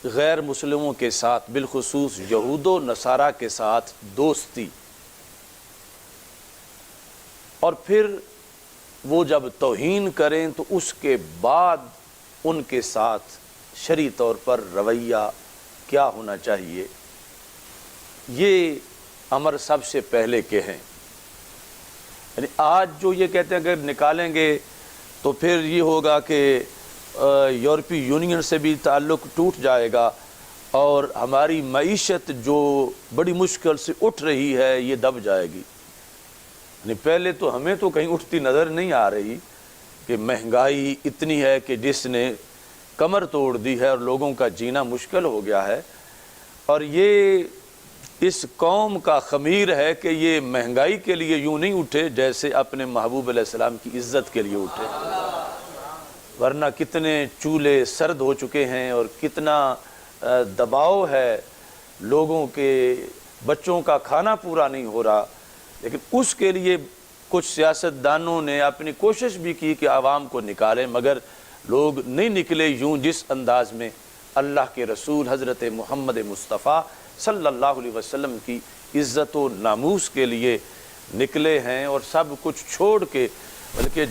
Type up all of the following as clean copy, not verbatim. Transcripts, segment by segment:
غیر مسلموں کے ساتھ بالخصوص یہود و نصارہ کے ساتھ دوستی، اور پھر وہ جب توہین کریں تو اس کے بعد ان کے ساتھ شرعی طور پر رویہ کیا ہونا چاہیے، یہ امر سب سے پہلے کے ہیں۔ یعنی آج جو یہ کہتے ہیں اگر نکالیں گے تو پھر یہ ہوگا کہ یورپی یونین سے بھی تعلق ٹوٹ جائے گا، اور ہماری معیشت جو بڑی مشکل سے اٹھ رہی ہے یہ دب جائے گی۔ یعنی پہلے تو ہمیں تو کہیں اٹھتی نظر نہیں آ رہی کہ مہنگائی اتنی ہے کہ جس نے کمر توڑ دی ہے اور لوگوں کا جینا مشکل ہو گیا ہے، اور یہ اس قوم کا خمیر ہے کہ یہ مہنگائی کے لیے یوں نہیں اٹھے جیسے اپنے محبوب علیہ السلام کی عزت کے لیے اٹھے، ورنہ کتنے چولہے سرد ہو چکے ہیں اور کتنا دباؤ ہے، لوگوں کے بچوں کا کھانا پورا نہیں ہو رہا۔ لیکن اس کے لیے کچھ سیاستدانوں نے اپنی کوشش بھی کی کہ عوام کو نکالیں، مگر لوگ نہیں نکلے یوں جس انداز میں اللہ کے رسول حضرت محمد مصطفیٰ صلی اللہ علیہ وسلم کی عزت و ناموس کے لیے نکلے ہیں، اور سب کچھ چھوڑ کے بلکہ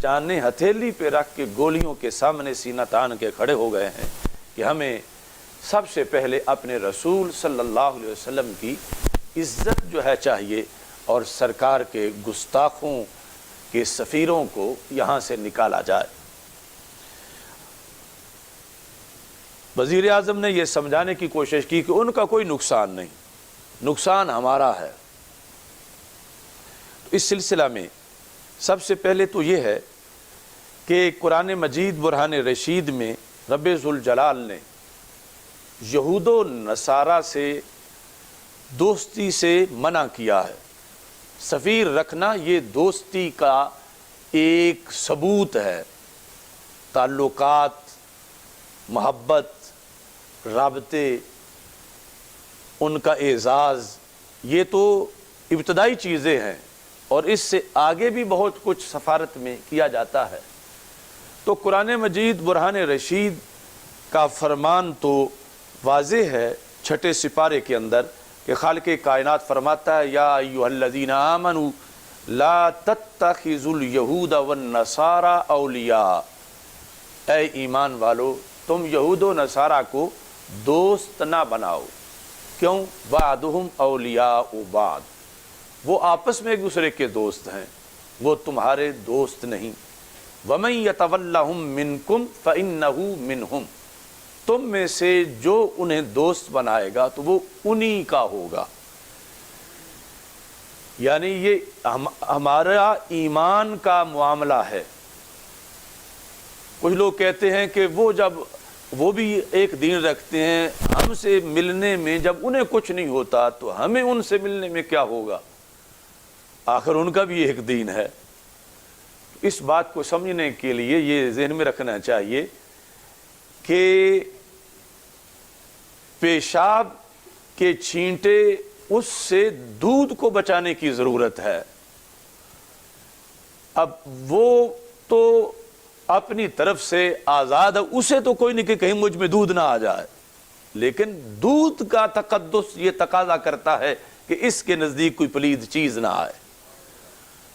جانیں ہتھیلی پہ رکھ کے گولیوں کے سامنے سینہ تان کے کھڑے ہو گئے ہیں کہ ہمیں سب سے پہلے اپنے رسول صلی اللہ علیہ وسلم کی عزت جو ہے چاہیے، اور سرکار کے گستاخوں کے سفیروں کو یہاں سے نکالا جائے۔ وزیر اعظم نے یہ سمجھانے کی کوشش کی کہ ان کا کوئی نقصان نہیں، نقصان ہمارا ہے۔ تو اس سلسلہ میں سب سے پہلے تو یہ ہے کہ قرآن مجید برہان رشید میں رب ذوالجلال نے یہود و نصارہ سے دوستی سے منع کیا ہے۔ سفیر رکھنا یہ دوستی کا ایک ثبوت ہے، تعلقات، محبت، رابطے، ان کا اعزاز، یہ تو ابتدائی چیزیں ہیں، اور اس سے آگے بھی بہت کچھ سفارت میں کیا جاتا ہے۔ تو قرآن مجید برہان رشید کا فرمان تو واضح ہے 6 سپارے کے اندر کہ خالق کائنات فرماتا ہے یا ایھا الذین آمنوا لا تتخذوا اليہود والنصارى اولیاء، اے ایمان والو تم یہود و نصارہ کو دوست نہ بناؤ۔ کیوں؟ بعضهم اولیاء بعض، وہ آپس میں ایک دوسرے کے دوست ہیں، وہ تمہارے دوست نہیں۔ وَمَن يَتَوَلَّهُم مِّنكُمْ فَإِنَّهُ مِنْهُمْ، تم میں سے جو انہیں دوست بنائے گا تو وہ انہی کا ہوگا۔ یعنی یہ ہمارا ایمان کا معاملہ ہے۔ کچھ لوگ کہتے ہیں کہ وہ بھی ایک دین رکھتے ہیں، ہم سے ملنے میں جب انہیں کچھ نہیں ہوتا تو ہمیں ان سے ملنے میں کیا ہوگا، آخر ان کا بھی ایک دین ہے۔ اس بات کو سمجھنے کے لیے یہ ذہن میں رکھنا چاہیے کہ پیشاب کے چھینٹے اس سے دودھ کو بچانے کی ضرورت ہے۔ اب وہ تو اپنی طرف سے آزاد ہے، اسے تو کوئی نہیں کہ کہیں مجھ میں دودھ نہ آ جائے، لیکن دودھ کا تقدس یہ تقاضا کرتا ہے کہ اس کے نزدیک کوئی پلید چیز نہ آئے۔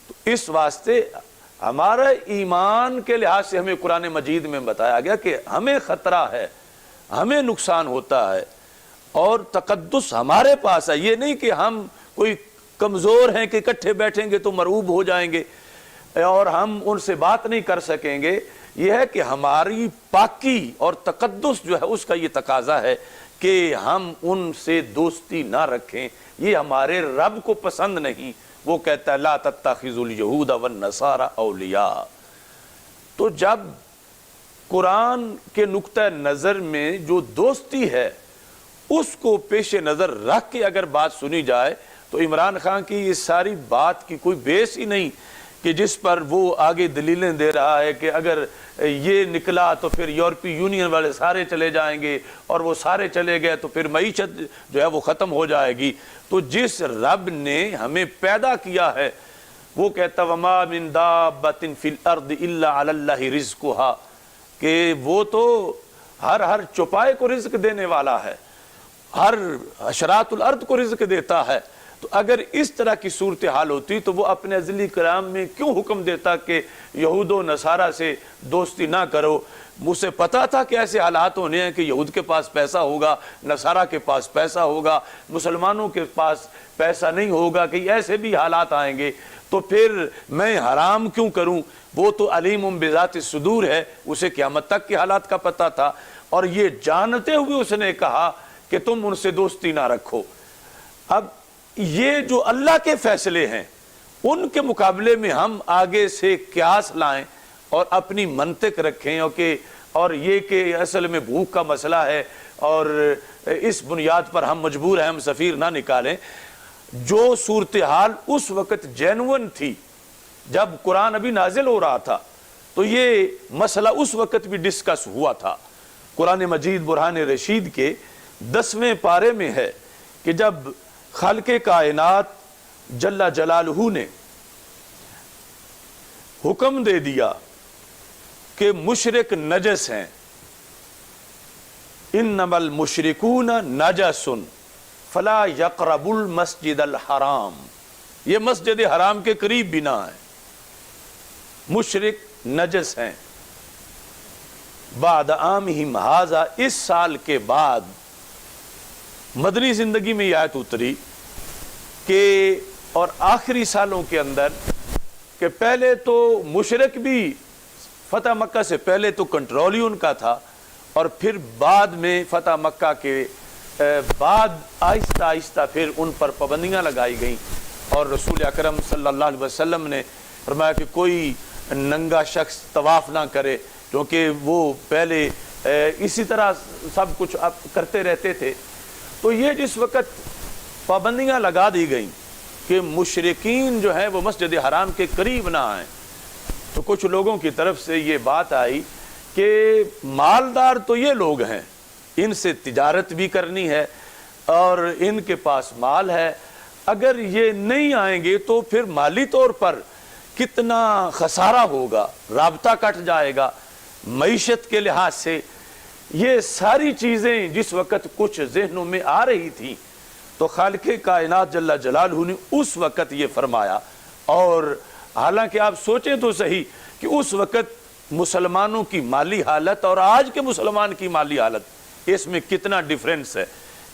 تو اس واسطے ہمارا ایمان کے لحاظ سے ہمیں قرآن مجید میں بتایا گیا کہ ہمیں خطرہ ہے، ہمیں نقصان ہوتا ہے، اور تقدس ہمارے پاس ہے۔ یہ نہیں کہ ہم کوئی کمزور ہیں کہ اکٹھے بیٹھیں گے تو مرعوب ہو جائیں گے اور ہم ان سے بات نہیں کر سکیں گے۔ یہ ہے کہ ہماری پاکی اور تقدس جو ہے اس کا یہ تقاضا ہے کہ ہم ان سے دوستی نہ رکھیں، یہ ہمارے رب کو پسند نہیں۔ وہ کہتا ہے لا تتخذوا اليہود والنصارى اولیاء۔ تو جب قرآن کے نقطہ نظر میں جو دوستی ہے اس کو پیش نظر رکھ کے اگر بات سنی جائے تو عمران خان کی یہ ساری بات کی کوئی بیس ہی نہیں کہ جس پر وہ آگے دلیلیں دے رہا ہے کہ اگر یہ نکلا تو پھر یورپی یونین والے سارے چلے جائیں گے، اور وہ سارے چلے گئے تو پھر معیشت جو ہے وہ ختم ہو جائے گی۔ تو جس رب نے ہمیں پیدا کیا ہے وہ کہتا وما من دابۃ فی الارض الا علی اللہ رزقها، کہ وہ تو ہر چوپائے کو رزق دینے والا ہے، ہر حشرات الارض کو رزق دیتا ہے۔ تو اگر اس طرح کی صورتحال ہوتی تو وہ اپنے ازلی کلام میں کیوں حکم دیتا کہ یہود و نصارہ سے دوستی نہ کرو؟ مجھے پتا تھا کہ ایسے حالات ہونے ہیں کہ یہود کے پاس پیسہ ہوگا، نصارہ کے پاس پیسہ ہوگا، مسلمانوں کے پاس پیسہ نہیں ہوگا، کہ ایسے بھی حالات آئیں گے، تو پھر میں حرام کیوں کروں؟ وہ تو علیم بذات الصدور ہے، اسے قیامت تک کے حالات کا پتہ تھا، اور یہ جانتے ہوئے اس نے کہا کہ تم ان سے دوستی نہ رکھو۔ اب یہ جو اللہ کے فیصلے ہیں ان کے مقابلے میں ہم آگے سے قیاس لائیں اور اپنی منطق رکھیں، اور یہ کہ اصل میں بھوک کا مسئلہ ہے اور اس بنیاد پر ہم مجبور ہیں ہم سفیر نہ نکالیں۔ جو صورتحال اس وقت جینون تھی جب قرآن ابھی نازل ہو رہا تھا، تو یہ مسئلہ اس وقت بھی ڈسکس ہوا تھا۔ قرآن مجید برہان رشید کے 10ویں پارے میں ہے کہ جب خالق کائنات جل جلالہ نے حکم دے دیا کہ مشرک نجس ہیں، انما المشرکون نجس فلا یقربوا المسجد الحرام، یہ مسجد حرام کے قریب بھی نہ آئیں، مشرک نجس ہیں۔ بعد عامہم ھذا، اس سال کے بعد مدنی زندگی میں یہ آیت اتری کہ اور آخری سالوں کے اندر کہ پہلے تو مشرک بھی فتح مکہ سے پہلے تو کنٹرول ہی ان کا تھا، اور پھر بعد میں فتح مکہ کے بعد آہستہ آہستہ پھر ان پر پابندیاں لگائی گئیں، اور رسول اکرم صلی اللہ علیہ وسلم نے فرمایا کہ کوئی ننگا شخص طواف نہ کرے، کیونکہ وہ پہلے اسی طرح سب کچھ کرتے رہتے تھے۔ تو یہ جس وقت پابندیاں لگا دی گئیں کہ مشرکین جو ہیں وہ مسجد حرام کے قریب نہ آئیں، تو کچھ لوگوں کی طرف سے یہ بات آئی کہ مالدار تو یہ لوگ ہیں، ان سے تجارت بھی کرنی ہے اور ان کے پاس مال ہے، اگر یہ نہیں آئیں گے تو پھر مالی طور پر کتنا خسارہ ہوگا، رابطہ کٹ جائے گا معیشت کے لحاظ سے۔ یہ ساری چیزیں جس وقت کچھ ذہنوں میں آ رہی تھیں تو خالق کائنات جل جلالہ نے اس وقت یہ فرمایا، اور حالانکہ آپ سوچیں تو صحیح کہ اس وقت مسلمانوں کی مالی حالت اور آج کے مسلمان کی مالی حالت، اس میں کتنا ڈیفرنس ہے۔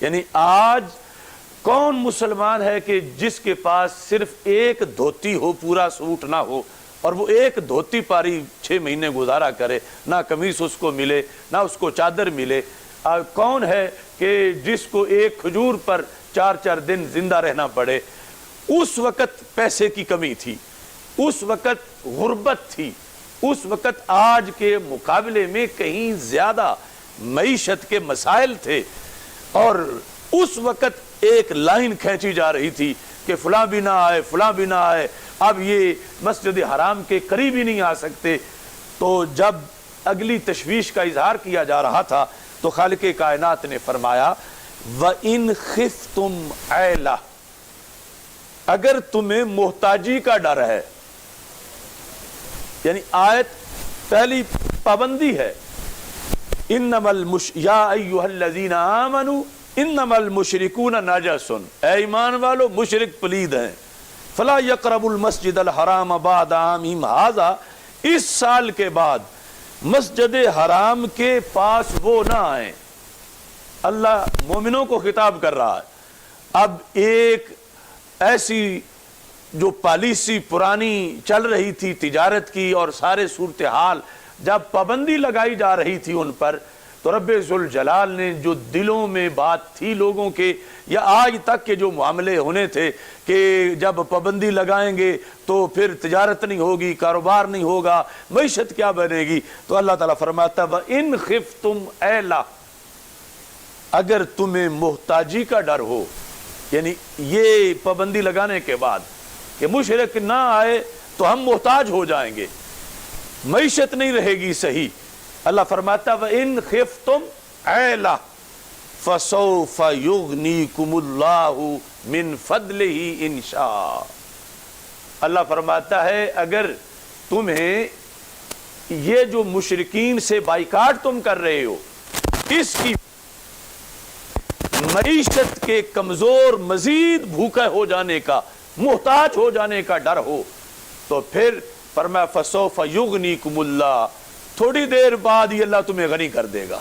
یعنی آج کون مسلمان ہے کہ جس کے پاس صرف ایک دھوتی ہو، پورا سوٹ نہ ہو، اور وہ ایک دھوتی پاری 6 مہینے گزارا کرے، نہ قمیص اس کو ملے نہ اس کو چادر ملے؟ کون ہے کہ جس کو ایک کھجور پر 4 دن زندہ رہنا پڑے؟ اس وقت پیسے کی کمی تھی، اس وقت غربت تھی، اس وقت آج کے مقابلے میں کہیں زیادہ معیشت کے مسائل تھے، اور اس وقت ایک لائن کھینچی جا رہی تھی کہ فلاں بھی نہ آئے، فلاں بھی نہ آئے، اب یہ مسجد حرام کے قریب ہی نہیں آ سکتے۔ تو جب اگلی تشویش کا اظہار کیا جا رہا تھا تو خالق کائنات نے فرمایا وَإِنْ خِفْتُمْ عَيْلَةً، اگر تمہیں محتاجی کا ڈر ہے، یعنی آیت پہلی پابندی ہے، یا ایھا الذین آمنوا انما المشرکون نجس، اے ایمان والو مشرک پلید ہیں، فلا یقربوا المسجد الحرام بعد عامہم ھذا، اس سال کے بعد مسجد حرام کے پاس وہ نہ آئیں۔ اللہ مومنوں کو خطاب کر رہا ہے۔ اب ایک ایسی جو پالیسی پرانی چل رہی تھی تجارت کی اور سارے صورتحال، جب پابندی لگائی جا رہی تھی ان پر، تو رب ذوالجلال نے جو دلوں میں بات تھی لوگوں کے، یا آج تک کے جو معاملے ہونے تھے کہ جب پابندی لگائیں گے تو پھر تجارت نہیں ہوگی، کاروبار نہیں ہوگا، معیشت کیا بنے گی، تو اللہ تعالیٰ فرماتا وَإِنْ خِفْتُمْ عَيْلَةً، اگر تمہیں محتاجی کا ڈر ہو، یعنی یہ پابندی لگانے کے بعد کہ مشرک نہ آئے تو ہم محتاج ہو جائیں گے، معیشت نہیں رہے گی صحیح، اللہ فرماتا وَإِنْ خِفْتُمْ عَيْلَةً فَسَوْفَ يُغْنِيكُمُ اللَّهُ مِنْ فَضْلِهِ إِنْ شَاءَ، اللہ فرماتا ہے اگر تمہیں یہ جو مشرکین سے بائیکاٹ تم کر رہے ہو، اس کی معیشت کے کمزور مزید بھوکے ہو جانے کا، محتاج ہو جانے کا ڈر ہو، تو پھر فرمایا فسوف یغنیکم اللہ، تھوڑی دیر بعد ہی اللہ تمہیں غنی کر دے گا۔